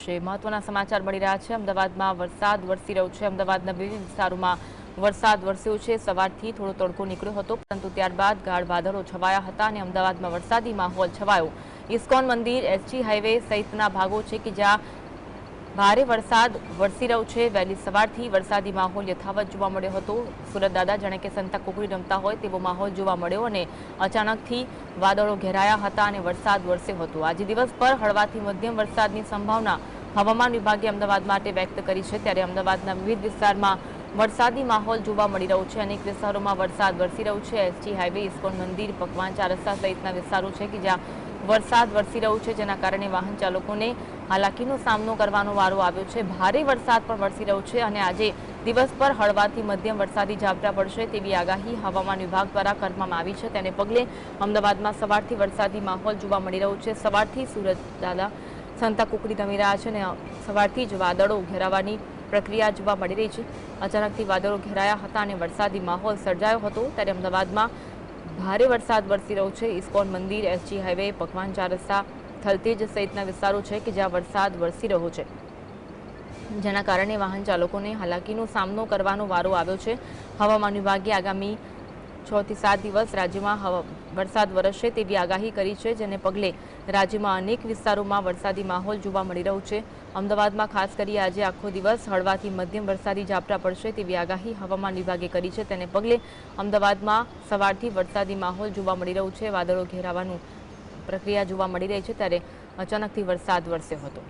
મહત્વના સમાચાર મળી રહ્યા છે। અમદાવાદમાં વરસાદ વરસી રહ્યો છે। અમદાવાદના વિવિધ વિસ્તારોમાં વરસાદ વરસ્યો છે। સવારથી થોડો તડકો નીકળ્યો હતો, પરંતુ ત્યારબાદ ગાઢ વાદળો છવાયા હતા અને અમદાવાદમાં વરસાદી માહોલ છવાયો। ઇસ્કોન મંદિર, એસજી હાઈવે સહિતના ભાગો છે કે જ્યાં ભારે વરસાદ વરસી રહ્યો છે। વહેલી સવારથી વરસાદી માહોલ યથાવત જોવા મળ્યો હતો। સુરત દાદા જાણે કે સંતા કુકડી રમતા હોય તેવો માહોલ જોવા મળ્યો અને અચાનકથી વાદળો ઘેરાયા હતા અને વરસાદ વરસ્યો હતો। આજે દિવસભર હળવાથી મધ્યમ વરસાદની સંભાવના હવામાન વિભાગે અમદાવાદ માટે વ્યક્ત કરી છે। ત્યારે અમદાવાદના વિવિધ વિસ્તારમાં વરસાદી માહોલ જોવા મળી રહ્યો છે। અનેક વિસ્તારોમાં વરસાદ વરસી રહ્યો છે। એસજી હાઈવે, ઇસ્કોન મંદિર, પકવાન 4 રસ્તા સહિતના વિસ્તારો છે કે જ્યાં વરસાદ વરસી રહ્યો છે, જેના કારણે વાહન ચાલકોને હાલાકીનો સામનો કરવાનો વારો આવ્યો છે। ભારે વરસાદ પણ વરસી રહ્યો છે અને આજે દિવસભર હળવાથી મધ્યમ વરસાદી ઝાપટા પડશે તેવી આગાહી હવામાન વિભાગ દ્વારા કરવામાં આવી છે। તેને પગલે અમદાવાદમાં સવારથી વરસાદી માહોલ જોવા મળી રહ્યો છે। સવારથી સુરત દાદા સંતા કુકડી રમી રહ્યા છે અને સવારથી જ વાદળો ઘેરાવાની પ્રક્રિયા જોવા મળી રહી છે। અચાનકથી વાદળો ઘેરાયા હતા અને વરસાદી માહોલ સર્જાયો હતો। ત્યારે અમદાવાદમાં ભારે વરસાદ વરસી રહ્યો છે। ઇસ્કોન મંદિર, એસજી હાઈવે, પકવાન 4 રસ્તા, થલતેજ સહિતના વિસ્તારો છે કે જ્યાં વરસાદ વરસી રહ્યો છે, જેના કારણે વાહન ચાલકોને હાલાકીનો સામનો કરવાનો વારો આવ્યો છે। હવામાન વિભાગે આગામી 6 થી 7 દિવસ રાજ્યમાં વરસાદ વરસશે તેવી આગાહી કરી છે, જેને પગલે રાજ્યમાં અનેક વિસ્તારોમાં વરસાદી માહોલ જોવા મળી રહ્યો છે। અમદાવાદમાં ખાસ કરી આજે આખો દિવસ હળવાથી મધ્યમ વરસાદી ઝાપટા પડશે તેવી આગાહી હવામાન વિભાગે કરી છે। તેને પગલે અમદાવાદમાં સવારથી વરસાદી માહોલ જોવા મળી રહ્યો છે। વાદળો ઘેરાવાનું પ્રક્રિયા જોવા મળી રહી છે, ત્યારે અચાનકથી વરસાદ વરસ્યો હતો।